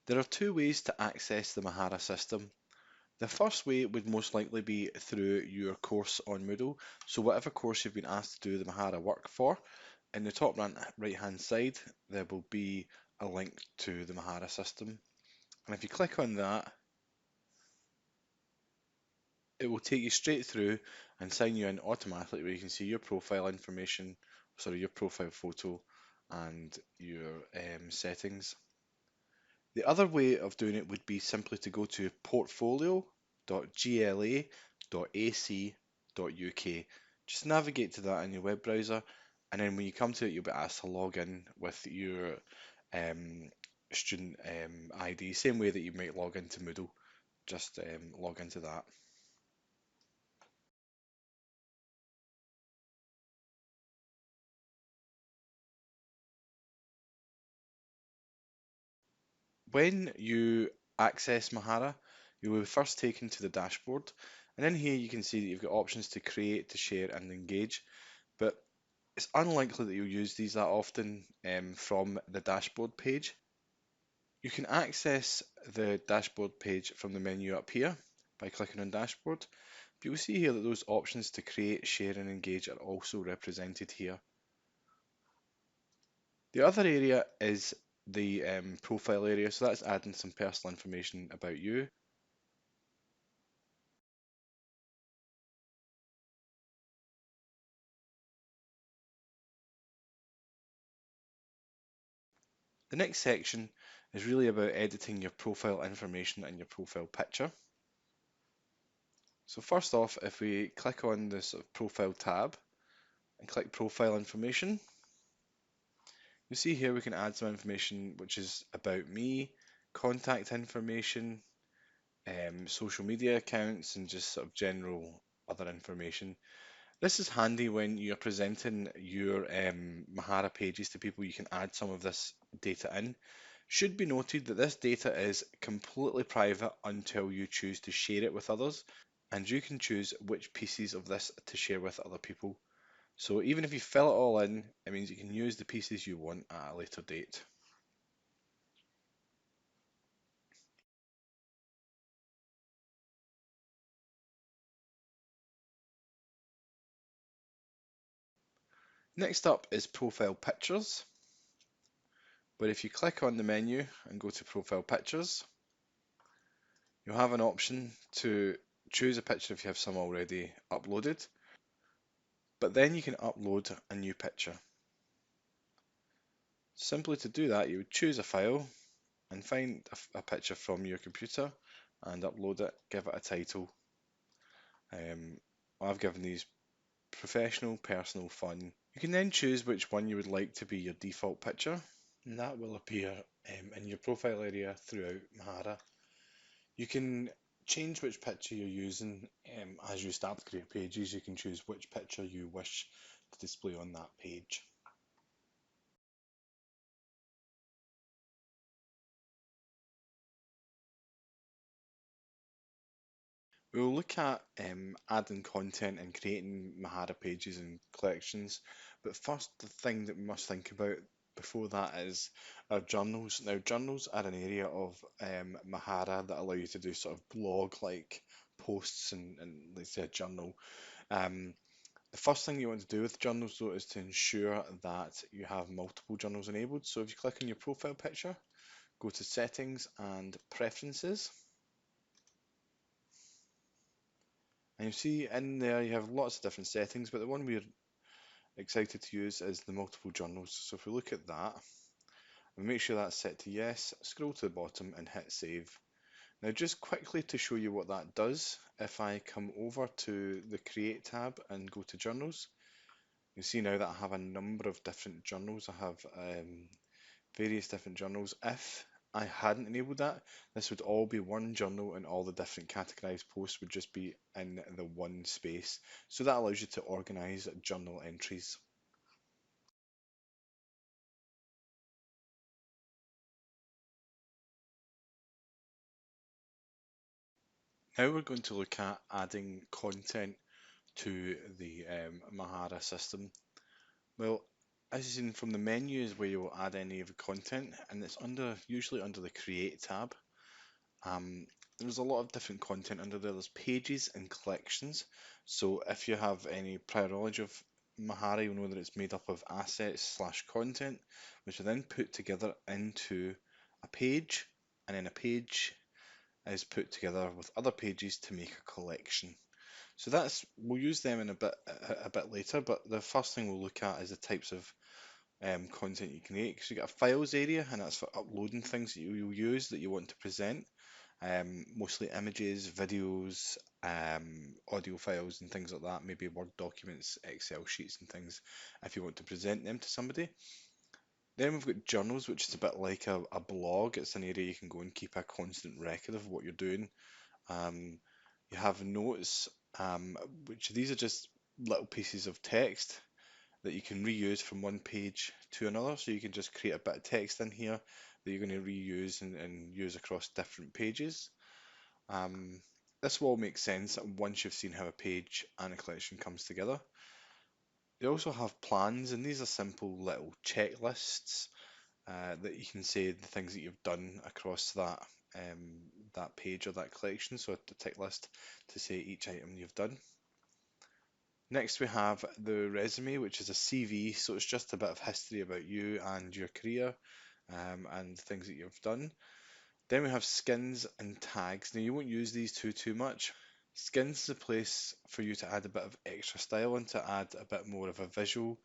There are two ways to access the Mahara system. The first way would most likely be through your course on Moodle. So whatever course you've been asked to do the Mahara work for, in the top right hand side, there will be a link to the Mahara system. And if you click on that, it will take you straight through and sign you in automatically where you can see your profile information, sorry, your profile photo and your settings. The other way of doing it would be simply to go to portfolio.gla.ac.uk. Just navigate to that in your web browser, and then when you come to it, you'll be asked to log in with your um, student ID, same way that you might log into Moodle. Just log into that. When you access Mahara, you will be first taken to the dashboard, and in here you can see that you've got options to create, to share, and engage. But it's unlikely that you'll use these that often from the dashboard page. You can access the dashboard page from the menu up here by clicking on dashboard. But you'll see here that those options to create, share and engage are also represented here. The other area is the profile area, so that's adding some personal information about you. The next section is really about editing your profile information and your profile picture. So first off, if we click on the sort of profile tab and click profile information, you see here we can add some information which is about me, contact information, social media accounts, and just sort of general other information. This is handy when you're presenting your Mahara pages to people. You can add some of this data in. Should be noted that this data is completely private until you choose to share it with others, and you can choose which pieces of this to share with other people. So even if you fill it all in, it means you can use the pieces you want at a later date. Next up is profile pictures, where if you click on the menu and go to profile pictures, you'll have an option to choose a picture if you have some already uploaded, but then you can upload a new picture. Simply to do that, you would choose a file and find a picture from your computer and upload it, give it a title. Um, I've given these professional, personal, fun. You can then choose which one you would like to be your default picture, and that will appear in your profile area throughout Mahara. You can change which picture you're using as you start to create pages. You can choose which picture you wish to display on that page. We'll look at adding content and creating Mahara pages and collections, but first the thing that we must think about before that is our journals. Now, journals are an area of Mahara that allow you to do sort of blog-like posts and let's say a journal. Um, the first thing you want to do with journals though is to ensure that you have multiple journals enabled. So if you click on your profile picture, go to settings and preferences. And you see in there you have lots of different settings, but the one we're excited to use is the multiple journals. So if we look at that and make sure that's set to yes, scroll to the bottom and hit save. Now just quickly to show you what that does, if I come over to the create tab and go to journals, you see now that I have a number of different journals. I have various different journals. If I hadn't enabled that, this would all be one journal and all the different categorized posts would just be in the one space. So that allows you to organize journal entries. Now we're going to look at adding content to the Mahara system. Well, As you've seen from the menu is where you will add any of the content, and it's usually under the Create tab. Um, there's a lot of different content under there. There's pages and collections. So if you have any prior knowledge of Mahara, you'll know that it's made up of assets slash content, which are then put together into a page, and then a page is put together with other pages to make a collection. So we'll use them in a bit later, but the first thing we'll look at is the types of content you create. So you got a files area, and that's for uploading things that you'll use that you want to present, mostly images, videos, audio files, and things like that. Maybe Word documents, Excel sheets, and things if you want to present them to somebody. Then we've got journals, which is a bit like a blog. It's an area you can go and keep a constant record of what you're doing. Um, you have notes, which these are just little pieces of text that you can reuse from one page to another. So you can just create a bit of text in here that you're going to reuse and use across different pages. Um, this will all make sense once you've seen how a page and a collection comes together. They also have plans, and these are simple little checklists that you can say the things that you've done across that page or that collection. So a tick list to say each item you've done. Next, we have the resume, which is a CV, so it's just a bit of history about you and your career and things that you've done. Then we have skins and tags. Now, you won't use these too much. Skins is a place for you to add a bit of extra style and to add a bit more of a visual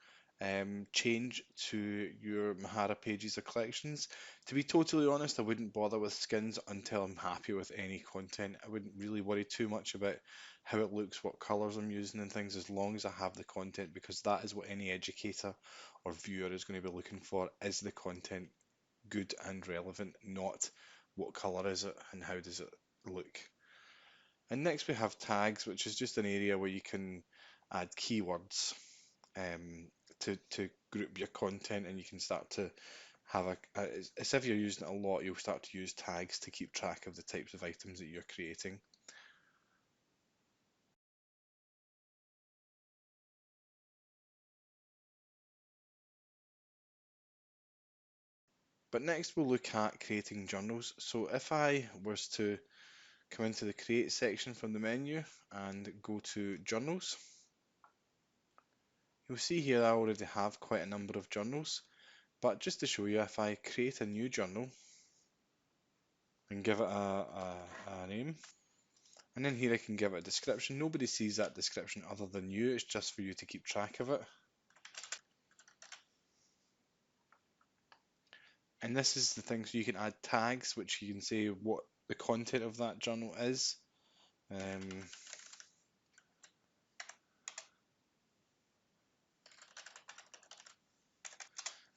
change to your Mahara pages or collections. To be totally honest, I wouldn't bother with skins until I'm happy with any content. I wouldn't really worry too much about how it looks, what colors I'm using and things, as long as I have the content, because that is what any educator or viewer is going to be looking for. Is the content good and relevant, not what color is it and how does it look. And next we have tags, which is just an area where you can add keywords um, to group your content, and you can start to have as if you're using it a lot, you'll start to use tags to keep track of the types of items that you're creating. But next we'll look at creating journals. So if I was to come into the create section from the menu and go to journals, you'll see here I already have quite a number of journals. But just to show you, if I create a new journal and give it a name, and then here I can give it a description. Nobody sees that description other than you, it's just for you to keep track of it. And this is the thing, so you can add tags, which you can say what the content of that journal is. Um,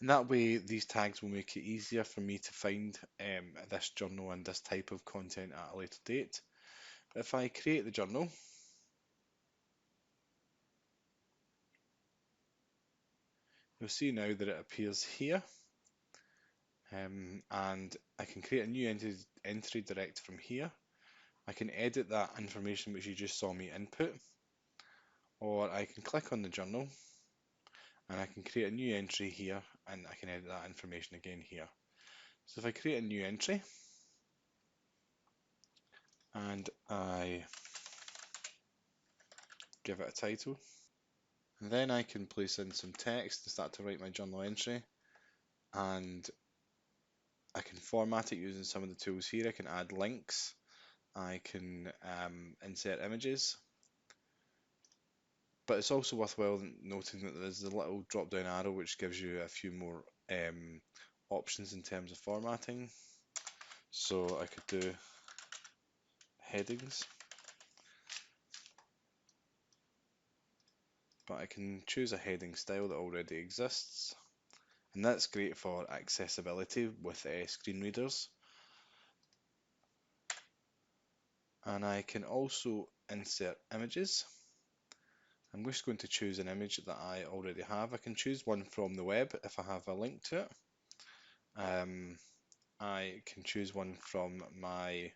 and that way, these tags will make it easier for me to find this journal and this type of content at a later date. If I create the journal, you'll see now that it appears here. And I can create a new entry direct from here. I can edit that information which you just saw me input, or I can click on the journal and I can create a new entry here, and I can edit that information again here. So if I create a new entry and I give it a title, and then I can place in some text to start to write my journal entry, and I can format it using some of the tools here. I can add links, I can insert images, but it's also worthwhile noting that there's a little drop down arrow which gives you a few more options in terms of formatting. So I could do headings, but I can choose a heading style that already exists, and that's great for accessibility with screen readers. And I can also insert images. I'm just going to choose an image that I already have. I can choose one from the web if I have a link to it. I can choose one from my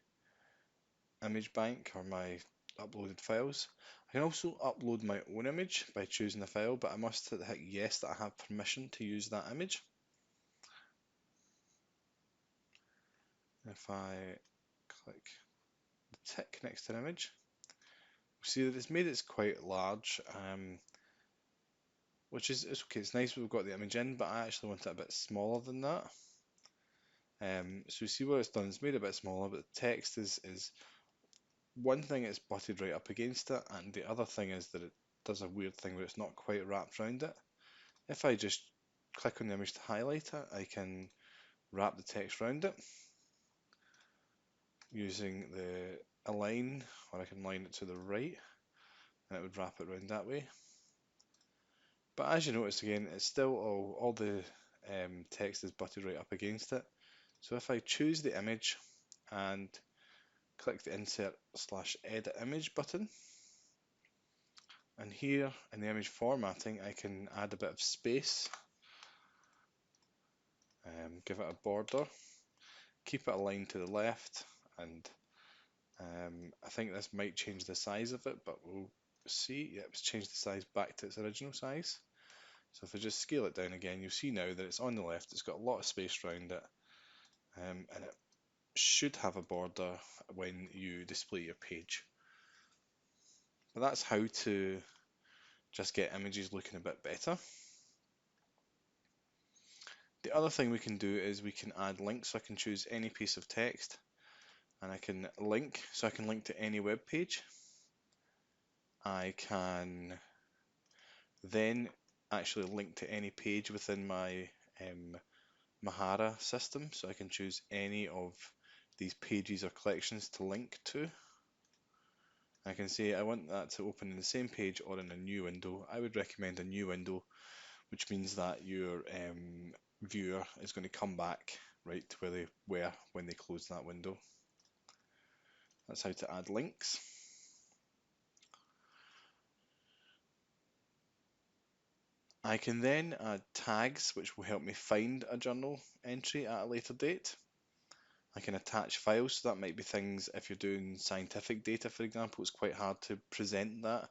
image bank or my uploaded files. I can also upload my own image by choosing a file, but I must hit yes that I have permission to use that image. If I click the tick next to an image, we see that it's made it quite large, which is it's okay. It's nice we've got the image in, but I actually want it a bit smaller than that. So you see what it's done. It's made it a bit smaller, but the text is one thing, it's butted right up against it, and the other thing is that it does a weird thing where it's not quite wrapped around it. If I just click on the image to highlight it, I can wrap the text around it using the align, or I can line it to the right, and it would wrap it around that way. But as you notice again, it's still all the text is butted right up against it. So if I choose the image and click the insert/edit image button, and here in the image formatting I can add a bit of space, give it a border, keep it aligned to the left, and I think this might change the size of it, but we'll see. Yeah, it's changed the size back to its original size. So if I just scale it down again, you'll see now that it's on the left, it's got a lot of space around it, and it should have a border when you display your page. But that's how to just get images looking a bit better. The other thing we can do is we can add links. So I can choose any piece of text and I can link. So I can link to any web page. I can then actually link to any page within my Mahara system. So I can choose any of these pages or collections to link to. I can say I want that to open in the same page or in a new window. I would recommend a new window, which means that your viewer is going to come back right to where they were when they closed that window. That's how to add links. I can then add tags, which will help me find a journal entry at a later date. I can attach files, so that might be things if you're doing scientific data, for example, it's quite hard to present that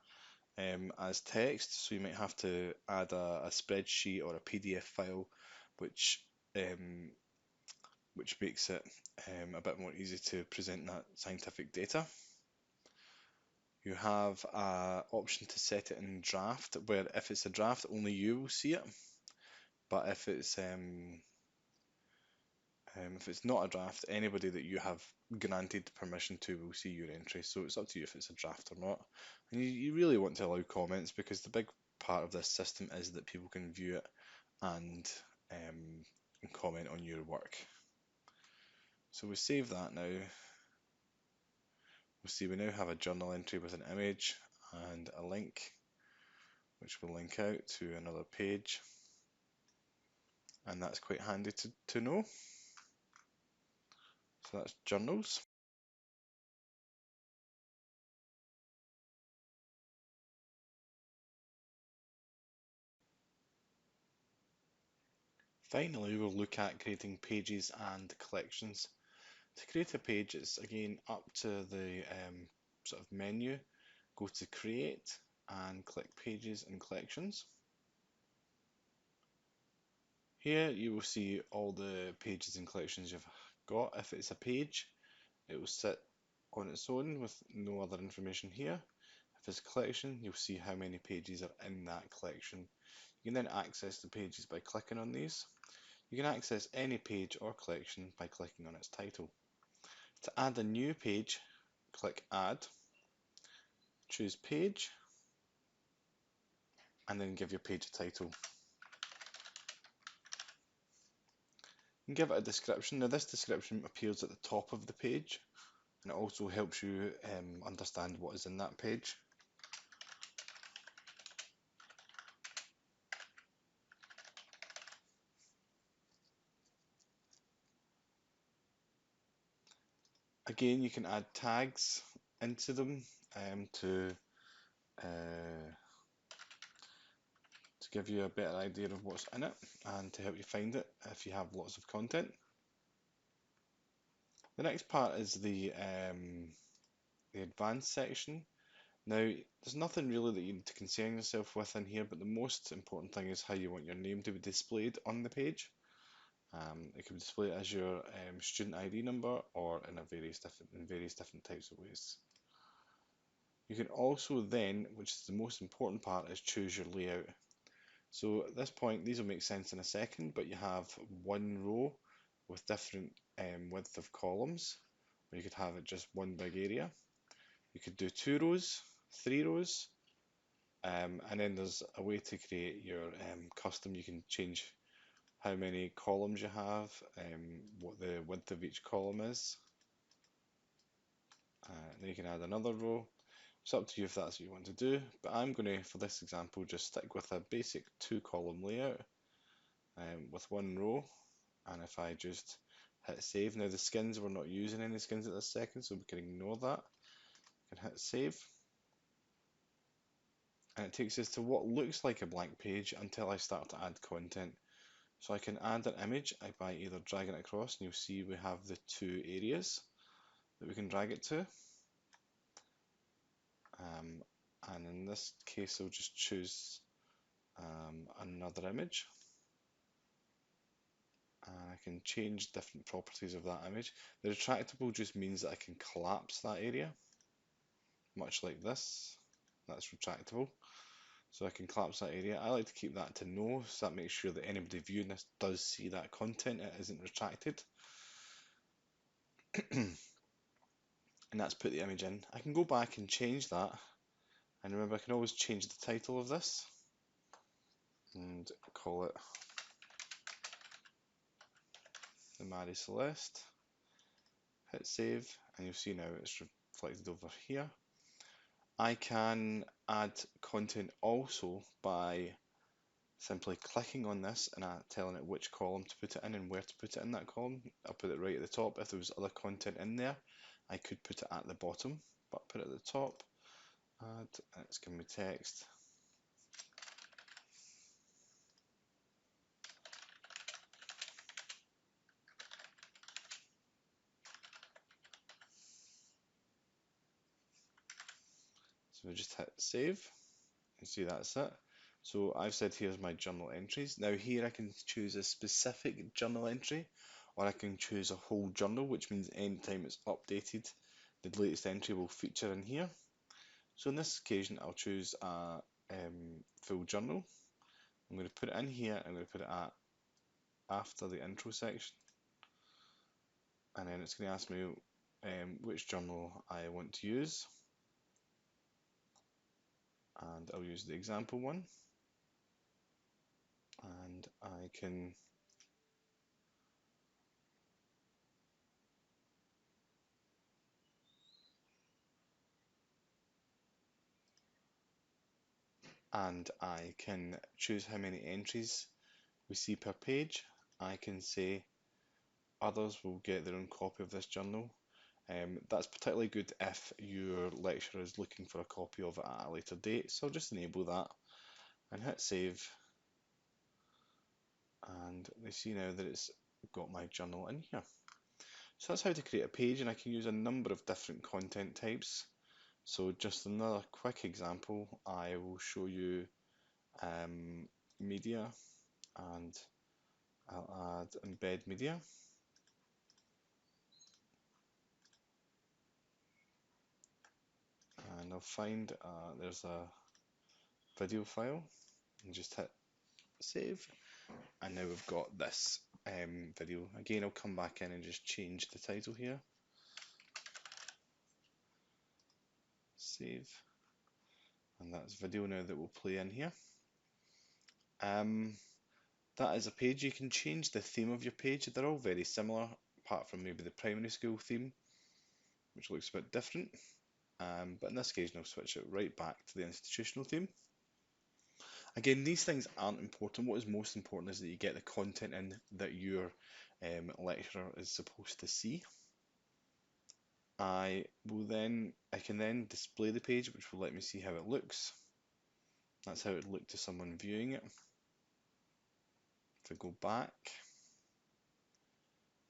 as text, so you might have to add a spreadsheet or a PDF file, which makes it a bit more easy to present that scientific data. You have an option to set it in draft, where if it's a draft, only you will see it. But if it's not a draft, anybody that you have granted permission to will see your entry. So it's up to you if it's a draft or not. And you really want to allow comments, because the big part of this system is that people can view it and comment on your work. So we save that now. We'll see we now have a journal entry with an image and a link, which will link out to another page. And that's quite handy to know. So that's journals. Finally, we'll look at creating pages and collections. To create a page, it's again up to the sort of menu. Go to create and click pages and collections. Here you will see all the pages and collections you've got. If it's a page, it will sit on its own with no other information here. If it's a collection, you'll see how many pages are in that collection. You can then access the pages by clicking on these. You can access any page or collection by clicking on its title. To add a new page, click Add, choose Page, and then give your page a title. And give it a description. Now this description appears at the top of the page, and it also helps you understand what is in that page. Again, you can add tags into them to give you a better idea of what's in it and to help you find it if you have lots of content. The next part is the advanced section. Now, there's nothing really that you need to concern yourself with in here, but the most important thing is how you want your name to be displayed on the page. It can be displayed as your student ID number or in various different types of ways. You can also then, which is the most important part, is choose your layout. So at this point, these will make sense in a second, but you have one row with different width of columns, or you could have it just one big area. You could do 2 rows, 3 rows, and then there's a way to create your custom. You can change how many columns you have, what the width of each column is. Then you can add another row. It's up to you if that's what you want to do, but I'm going to, for this example, just stick with a basic 2-column layout with one row. And if I just hit save, now the skins, we're not using any skins at this second, so we can ignore that. I can hit save. And it takes us to what looks like a blank page until I start to add content. So I can add an image by either dragging it across, and you'll see we have the 2 areas that we can drag it to. And in this case, I'll just choose another image. I can change different properties of that image. The retractable just means that I can collapse that area, much like this. That's retractable. So I can collapse that area. I like to keep that to no, so that makes sure that anybody viewing this does see that content, it isn't retracted. And that's put the image in. I can go back and change that. And remember, I can always change the title of this and call it the Mary Celeste. Hit save, and you'll see now it's reflected over here. I can add content also by simply clicking on this and telling it which column to put it in and where to put it in that column. I'll put it right at the top. If there was other content in there, I could put it at the bottom, but put it at the top. Add, and it's giving me text. So we just hit save, and see that's it. So I've said here's my journal entries. Now here I can choose a specific journal entry, or I can choose a whole journal, which means anytime it's updated, the latest entry will feature in here. So in this occasion, I'll choose a full journal. I'm going to put it in here. I'm going to put it at after the intro section, and then it's going to ask me which journal I want to use, and I'll use the example one, and I can choose how many entries we see per page. I can say others will get their own copy of this journal. That's particularly good if your lecturer is looking for a copy of it at a later date, so I'll just enable that and hit save, and they see now that it's got my journal in here. So that's how to create a page, and I can use a number of different content types. So just another quick example, I will show you media, and I'll add embed media. And I'll find there's a video file, and just hit save, and now we've got this video. Again, I'll come back in and just change the title here. Save, and that's video now that will play in here. That is a page. You can change the theme of your page. They're all very similar, apart from maybe the primary school theme, which looks a bit different. But in this case, I'll switch it right back to the institutional theme. Again, these things aren't important. What is most important is that you get the content in that your lecturer is supposed to see. I can then display the page, which will let me see how it looks. That's how it would look to someone viewing it. If I go back,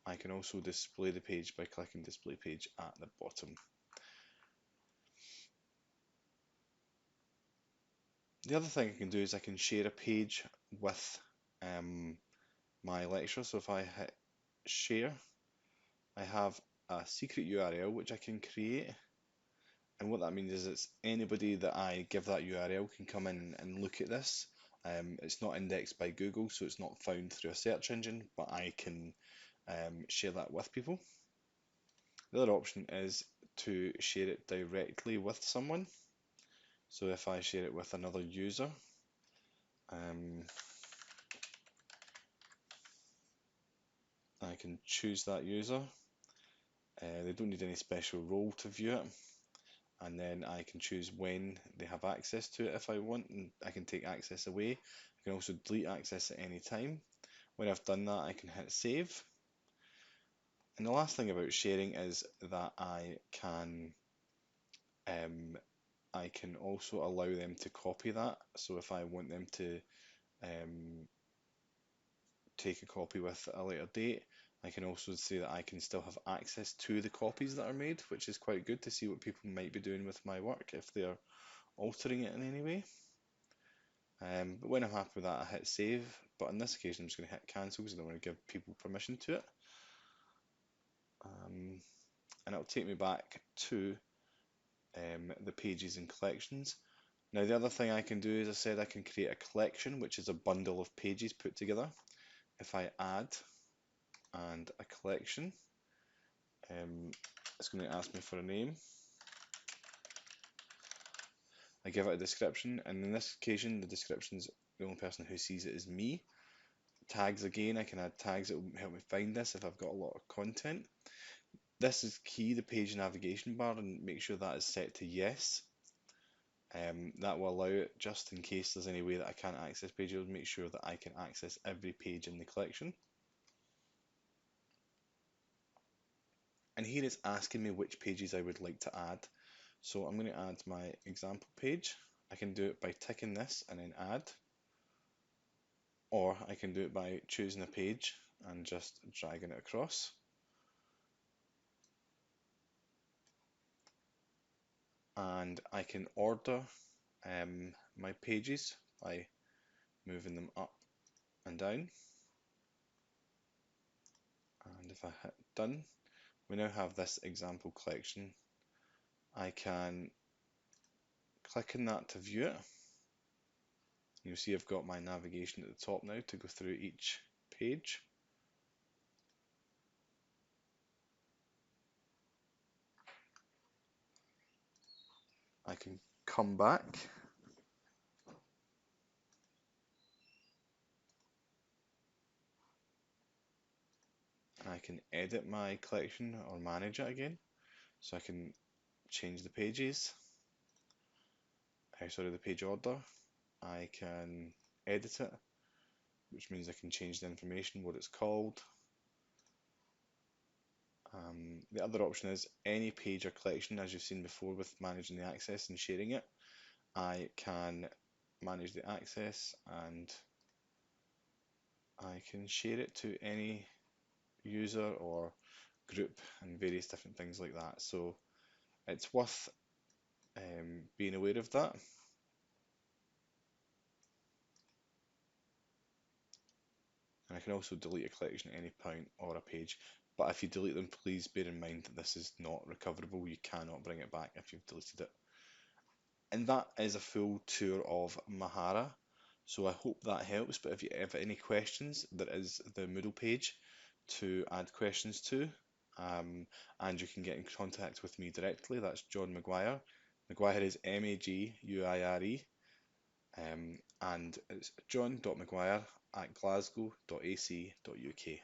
I can also display the page by clicking display page at the bottom. The other thing I can do is I can share a page with my lecture. So if I hit share, I have a secret URL which I can create. And what that means is it's anybody that I give that URL can come in and look at this. It's not indexed by Google, so it's not found through a search engine, but I can share that with people. The other option is to share it directly with someone. So if I share it with another user, um, I can choose that user. They don't need any special role to view it. And then I can choose when they have access to it if I want, and I can take access away. I can also delete access at any time. When I've done that, I can hit save. And the last thing about sharing is that um, I can also allow them to copy that. So if I want them to um, take a copy with a later date, I can also say that I can still have access to the copies that are made, which is quite good to see what people might be doing with my work if they're altering it in any way. But when I'm happy with that, I hit save. But on this occasion, I'm just going to hit cancel because I don't want to give people permission to it. And it'll take me back to the pages and collections. Now, the other thing I can do, as I said, I can create a collection, which is a bundle of pages put together. If I add and a collection, it's going to ask me for a name. I give it a description, and in this occasion, the description is the only person who sees it is me. Tags again, I can add tags that will help me find this if I've got a lot of content. This is key, the page navigation bar, and make sure that is set to yes. That will allow it, just in case there's any way that I can't access pages, make sure that I can access every page in the collection. And here it's asking me which pages I would like to add. So I'm going to add my example page. I can do it by ticking this and then add, or I can do it by choosing a page and just dragging it across. And I can order my pages by moving them up and down. And if I hit done, we now have this example collection. I can click on that to view it. You'll see I've got my navigation at the top now to go through each page. I can come back. I can edit my collection or manage it again. So I can change the pages, sorry, the page order. I can edit it, which means I can change the information, what it's called. The other option is any page or collection, as you've seen before with managing the access and sharing it. I can manage the access and I can share it to any user or group and various different things like that. So it's worth being aware of that. And I can also delete a collection at any point or a page. But if you delete them, please bear in mind that this is not recoverable. You cannot bring it back if you've deleted it. And that is a full tour of Mahara. So I hope that helps. But if you have any questions, there is the Moodle page to add questions to. And you can get in contact with me directly. That's John Maguire. Maguire is Maguire. And it's john.maguire@glasgow.ac.uk.